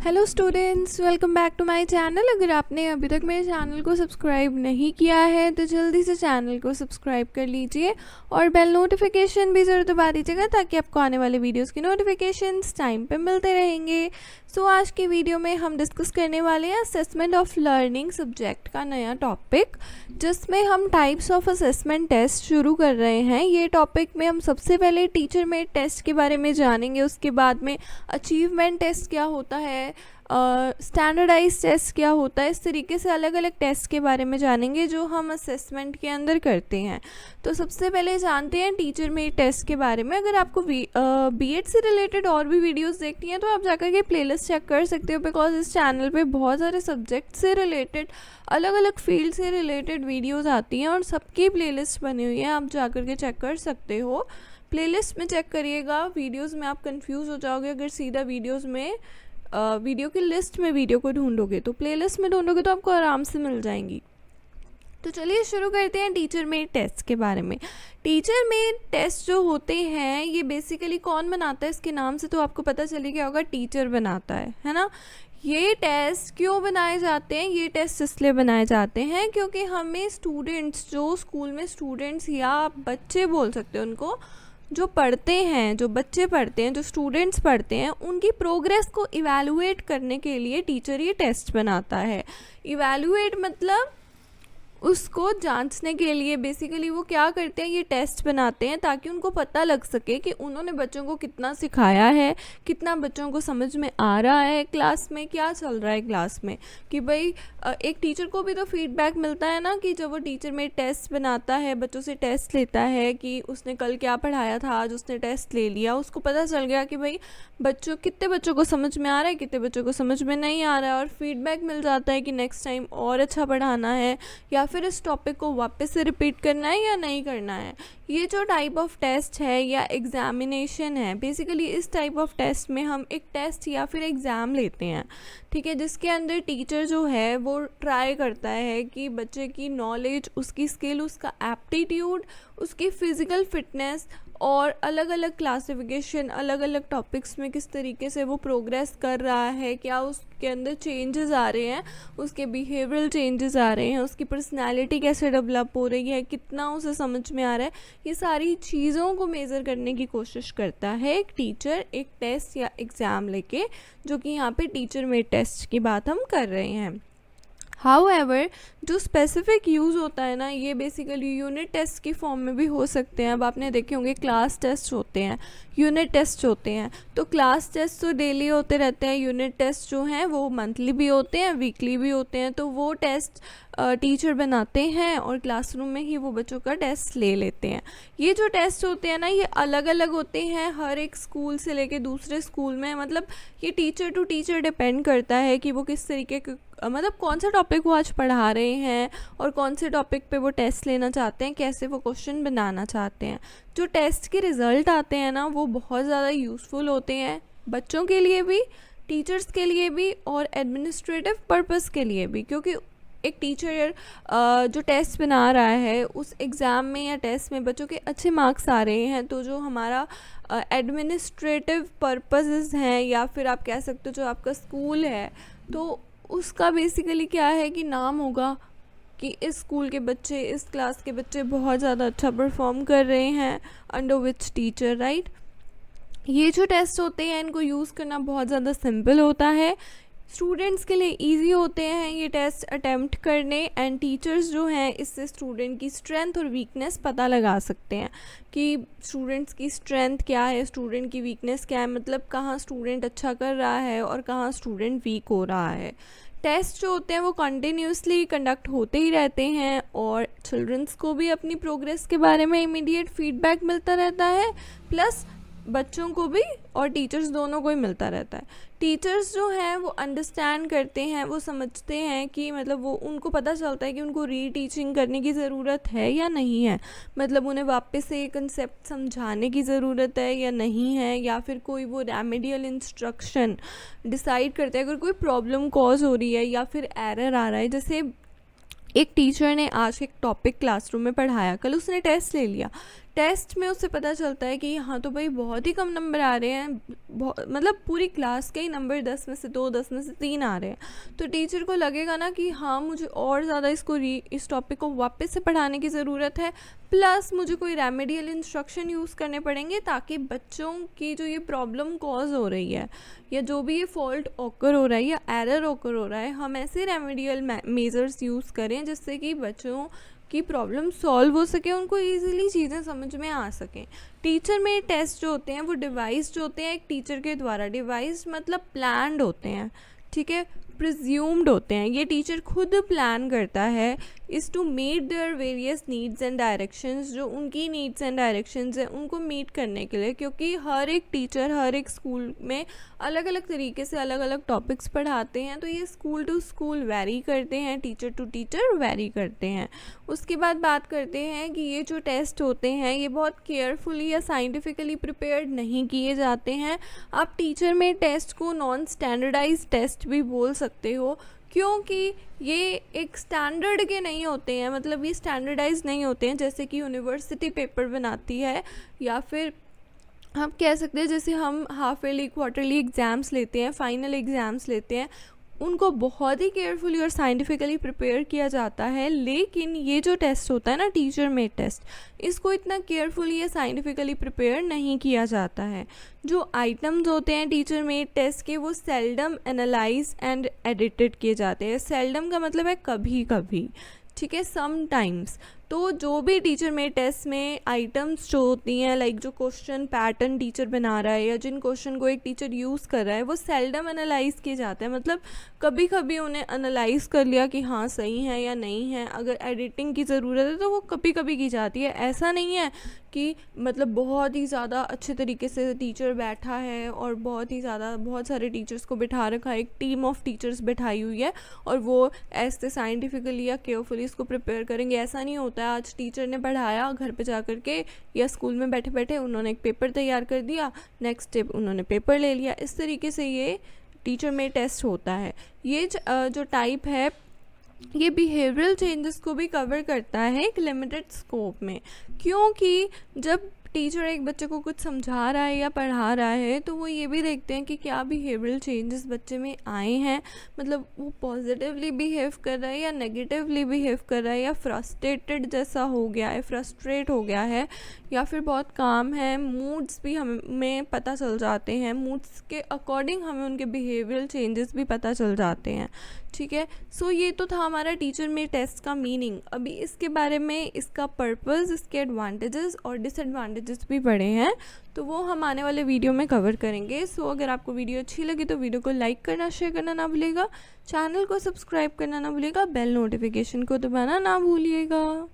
Hello students, welcome back to my channel. अगर आपने अभी तक मेरे चैनल को सब्सक्राइब नहीं किया है तो जल्दी से चैनल को सब्सक्राइब कर लीजिए और बेल नोटिफिकेशन भी ज़रूर दबा दीजिएगा ताकि आपको आने वाले वीडियोस की नोटिफिकेशंस टाइम पे मिलते रहेंगे। सो आज की वीडियो में हम डिस्कस करने वाले हैं असेसमेंट ऑफ लर्निंग सब्जेक्ट का नया टॉपिक, जिसमें हम टाइप्स ऑफ असेसमेंट टेस्ट शुरू कर रहे हैं। ये टॉपिक में हम सबसे पहले टीचर मेड टेस्ट के बारे में जानेंगे, उसके बाद में अचीवमेंट टेस्ट क्या होता है, स्टैंडर्डाइज टेस्ट क्या होता है। इस तरीके से अलग अलग टेस्ट के बारे में जानेंगे जो हम असेसमेंट के अंदर करते हैं। तो सबसे पहले जानते हैं टीचर मेड टेस्ट के बारे में। अगर आपको बीएड से रिलेटेड और भी वीडियोस देखती हैं तो आप जाकर के प्लेलिस्ट चेक कर सकते हो, बिकॉज इस चैनल पे बहुत सारे सब्जेक्ट से रिलेटेड, अलग अलग फील्ड से रिलेटेड वीडियोज़ आती हैं और सबकी प्लेलिस्ट बनी हुई है, आप जाकर के चेक कर सकते हो। प्लेलिस्ट में चेक करिएगा, वीडियोज़ में आप कंफ्यूज हो जाओगे अगर सीधा वीडियोज़ में वीडियो की लिस्ट में वीडियो को ढूंढोगे। तो प्लेलिस्ट में ढूंढोगे तो आपको आराम से मिल जाएंगी। तो चलिए शुरू करते हैं टीचर मेड टेस्ट के बारे में। टीचर मेड टेस्ट जो होते हैं ये बेसिकली कौन बनाता है, इसके नाम से तो आपको पता चले गया होगा, टीचर बनाता है ना। ये टेस्ट क्यों बनाए जाते हैं? ये टेस्ट इसलिए बनाए जाते हैं क्योंकि हमें स्टूडेंट्स, जो स्कूल में स्टूडेंट्स या आप बच्चे बोल सकते हो उनको, जो पढ़ते हैं, जो बच्चे पढ़ते हैं, जो स्टूडेंट्स पढ़ते हैं, उनकी प्रोग्रेस को इवैल्यूएट करने के लिए टीचर ये टेस्ट बनाता है। इवैल्यूएट मतलब उसको जांचने के लिए बेसिकली वो क्या करते हैं, ये टेस्ट बनाते हैं ताकि उनको पता लग सके कि उन्होंने बच्चों को कितना सिखाया है, कितना बच्चों को समझ में आ रहा है, क्लास में क्या चल रहा है क्लास में। कि भाई एक टीचर को भी तो फीडबैक मिलता है ना, कि जब वो टीचर में टेस्ट बनाता है, बच्चों से टेस्ट लेता है कि उसने कल क्या पढ़ाया था, आज उसने टेस्ट ले लिया, उसको पता चल गया कि भाई कितने बच्चों को समझ में आ रहा है, कितने बच्चों को समझ में नहीं आ रहा है, और फीडबैक मिल जाता है कि नेक्स्ट टाइम और अच्छा पढ़ाना है या फिर इस टॉपिक को वापस से रिपीट करना है या नहीं करना है। ये जो टाइप ऑफ टेस्ट है या एग्जामिनेशन है, बेसिकली इस टाइप ऑफ टेस्ट में हम एक टेस्ट या फिर एग्ज़ाम लेते हैं, ठीक है, जिसके अंदर टीचर जो है वो ट्राई करता है कि बच्चे की नॉलेज, उसकी स्किल, उसका एप्टीट्यूड, उसकी फ़िज़िकल फिटनेस और अलग अलग क्लासिफिकेशन, अलग अलग टॉपिक्स में किस तरीके से वो प्रोग्रेस कर रहा है, क्या उसके अंदर चेंजेस आ रहे हैं, उसके बिहेवियरल चेंजेस आ रहे हैं, उसकी पर्सनालिटी कैसे डेवलप हो रही है, कितना उसे समझ में आ रहा है, ये सारी चीज़ों को मेज़र करने की कोशिश करता है एक टीचर एक टेस्ट या एग्ज़ाम लेके, जो कि यहाँ पे टीचर मेड टेस्ट की बात हम कर रहे हैं। हाउएवर जो स्पेसिफिक यूज़ होता है ना, ये बेसिकली यूनिट टेस्ट की फॉर्म में भी हो सकते हैं। अब आपने देखे होंगे क्लास टेस्ट होते हैं, यूनिट टेस्ट होते हैं। तो क्लास टेस्ट तो डेली होते रहते हैं, यूनिट टेस्ट जो हैं वो मंथली भी होते हैं, वीकली भी होते हैं। तो वो टेस्ट टीचर बनाते हैं और क्लासरूम में ही वो बच्चों का टेस्ट ले लेते हैं। ये जो टेस्ट होते हैं ना, ये अलग अलग होते हैं हर एक स्कूल से लेके दूसरे स्कूल में। मतलब ये टीचर टू टीचर डिपेंड करता है कि वो किस तरीके के, मतलब कौन सा टॉपिक वो आज पढ़ा रहे हैं और कौन से टॉपिक पे वो टेस्ट लेना चाहते हैं, कैसे वो क्वेश्चन बनाना चाहते हैं। जो टेस्ट के रिज़ल्ट आते हैं ना, वो बहुत ज़्यादा यूज़फुल होते हैं बच्चों के लिए भी, टीचर्स के लिए भी और एडमिनिस्ट्रेटिव पर्पस के लिए भी। क्योंकि एक टीचर जो टेस्ट बना रहा है, उस एग्ज़ाम में या टेस्ट में बच्चों के अच्छे मार्क्स आ रहे हैं, तो जो हमारा एडमिनिस्ट्रेटिव पर्पसेस हैं, या फिर आप कह सकते हो जो आपका स्कूल है, तो उसका बेसिकली क्या है कि नाम होगा कि इस स्कूल के बच्चे, इस क्लास के बच्चे बहुत ज़्यादा अच्छा परफॉर्म कर रहे हैं अंडर विच टीचर, राइट। ये जो टेस्ट होते हैं इनको यूज़ करना बहुत ज़्यादा सिंपल होता है, स्टूडेंट्स के लिए इजी होते हैं ये टेस्ट अटेम्प्ट करने, एंड टीचर्स जो हैं इससे स्टूडेंट की स्ट्रेंथ और वीकनेस पता लगा सकते हैं कि स्टूडेंट्स की स्ट्रेंथ क्या है, स्टूडेंट की वीकनेस क्या है, मतलब कहाँ स्टूडेंट अच्छा कर रहा है और कहाँ स्टूडेंट वीक हो रहा है। टेस्ट जो होते हैं वो कंटिन्यूसली कंडक्ट होते ही रहते हैं और चिल्ड्रंस को भी अपनी प्रोग्रेस के बारे में इमीडिएट फीडबैक मिलता रहता है, प्लस बच्चों को भी और टीचर्स दोनों को ही मिलता रहता है। टीचर्स जो हैं वो अंडरस्टैंड करते हैं, वो समझते हैं कि मतलब वो, उनको पता चलता है कि उनको री टीचिंग करने की ज़रूरत है या नहीं है, मतलब उन्हें वापस से ये कंसेप्ट समझाने की ज़रूरत है या नहीं है, या फिर कोई वो रेमेडियल इंस्ट्रक्शन डिसाइड करते हैं अगर कोई प्रॉब्लम कॉज हो रही है या फिर एरर आ रहा है। जैसे एक टीचर ने आज एक टॉपिक क्लासरूम में पढ़ाया, कल उसने टेस्ट ले लिया, टेस्ट में उससे पता चलता है कि यहाँ तो भाई बहुत ही कम नंबर आ रहे हैं, मतलब पूरी क्लास के ही नंबर 10 में से 2, 10 में से 3 आ रहे हैं, तो टीचर को लगेगा ना कि हाँ मुझे और ज़्यादा इस टॉपिक को वापस से पढ़ाने की ज़रूरत है, प्लस मुझे कोई रेमेडियल इंस्ट्रक्शन यूज़ करने पड़ेंगे ताकि बच्चों की जो ये प्रॉब्लम कॉज हो रही है या जो भी ये फॉल्ट ऑकर हो रहा है या एरर ऑकर हो रहा है, हम ऐसे रेमेडियल मेजर्स यूज़ करें जिससे कि बच्चों की प्रॉब्लम सॉल्व हो सके, उनको इजीली चीज़ें समझ में आ सकें। टीचर में टेस्ट जो होते हैं वो डिवाइस जो होते हैं एक टीचर के द्वारा, डिवाइस मतलब प्लान्ड होते हैं, ठीक है, प्रिज्यूम्ड होते हैं, ये टीचर खुद प्लान करता है is to meet their various needs and directions, जो उनकी नीड्स एंड डायरेक्शंस हैं उनको मीट करने के लिए, क्योंकि हर एक टीचर हर एक स्कूल में अलग अलग तरीके से अलग अलग टॉपिक्स पढ़ाते हैं, तो ये स्कूल टू स्कूल वैरी करते हैं, टीचर टू टीचर वैरी करते हैं। उसके बाद बात करते हैं कि ये जो टेस्ट होते हैं ये बहुत केयरफुली या साइंटिफिकली प्रिपेयर्ड नहीं किए जाते हैं। आप टीचर में टेस्ट को नॉन स्टैंडर्डाइज टेस्ट भी बोल सकते हो, क्योंकि ये एक स्टैंडर्ड के नहीं होते हैं, मतलब ये स्टैंडर्डाइज नहीं होते हैं जैसे कि यूनिवर्सिटी पेपर बनाती है, या फिर हम कह सकते हैं जैसे हम हाफ ईयरली क्वार्टरली एग्ज़ाम्स लेते हैं, फाइनल एग्ज़ाम्स लेते हैं, उनको बहुत ही केयरफुली और साइंटिफिकली प्रिपेयर किया जाता है। लेकिन ये जो टेस्ट होता है ना टीचर मेड टेस्ट, इसको इतना केयरफुली या साइंटिफिकली प्रिपेयर नहीं किया जाता है। जो आइटम्स होते हैं टीचर मेड टेस्ट के वो सेल्डम एनालाइज एंड एडिटेड किए जाते हैं। सेल्डम का मतलब है कभी कभी, ठीक है, समटाइम्स। तो जो भी टीचर मेड टेस्ट में आइटम्स जो होती हैं, लाइक जो क्वेश्चन पैटर्न टीचर बना रहा है या जिन क्वेश्चन को एक टीचर यूज़ कर रहा है, वो सेल्डम एनालाइज किए जाते हैं, मतलब कभी कभी उन्हें एनालाइज कर लिया कि हाँ सही है या नहीं है, अगर एडिटिंग की ज़रूरत है तो वो कभी कभी की जाती है। ऐसा नहीं है कि मतलब बहुत ही ज़्यादा अच्छे तरीके से टीचर बैठा है और बहुत सारे टीचर्स को बिठा रखा है, एक टीम ऑफ टीचर्स बिठाई हुई है और वो ऐसे साइंटिफिकली या केयरफुली इसको प्रिपेयर करेंगे, ऐसा नहीं होता है। आज टीचर ने पढ़ाया, घर पे जा कर के या स्कूल में बैठे बैठे उन्होंने एक पेपर तैयार कर दिया, नेक्स्ट स्टेप उन्होंने पेपर ले लिया, इस तरीके से ये टीचर में टेस्ट होता है। ये जो टाइप है ये बिहेवियरल चेंजेस को भी कवर करता है एक लिमिटेड स्कोप में, क्योंकि जब टीचर एक बच्चे को कुछ समझा रहा है या पढ़ा रहा है तो वो ये भी देखते हैं कि क्या बिहेवियरल चेंजेस बच्चे में आए हैं, मतलब वो पॉजिटिवली बिहेव कर रहा है या नेगेटिवली बिहेव कर रहा है, या फ्रस्ट्रेटेड जैसा हो गया है, फ्रस्ट्रेट हो गया है, या फिर बहुत काम है। मूड्स भी हमें पता चल जाते हैं, मूड्स के अकॉर्डिंग हमें उनके बिहेवियरल चेंजेस भी पता चल जाते हैं, ठीक है। सो ये तो था हमारा टीचर में टेस्ट का मीनिंग। अभी इसके बारे में, इसका पर्पस, इसके एडवांटेजेस और डिसएडवांटेजेस भी पढ़े हैं, तो वो हम आने वाले वीडियो में कवर करेंगे। सो अगर आपको वीडियो अच्छी लगी तो वीडियो को लाइक करना, शेयर करना ना भूलिएगा, चैनल को सब्सक्राइब करना ना भूलिएगा, बेल नोटिफिकेशन को दबाना ना भूलिएगा।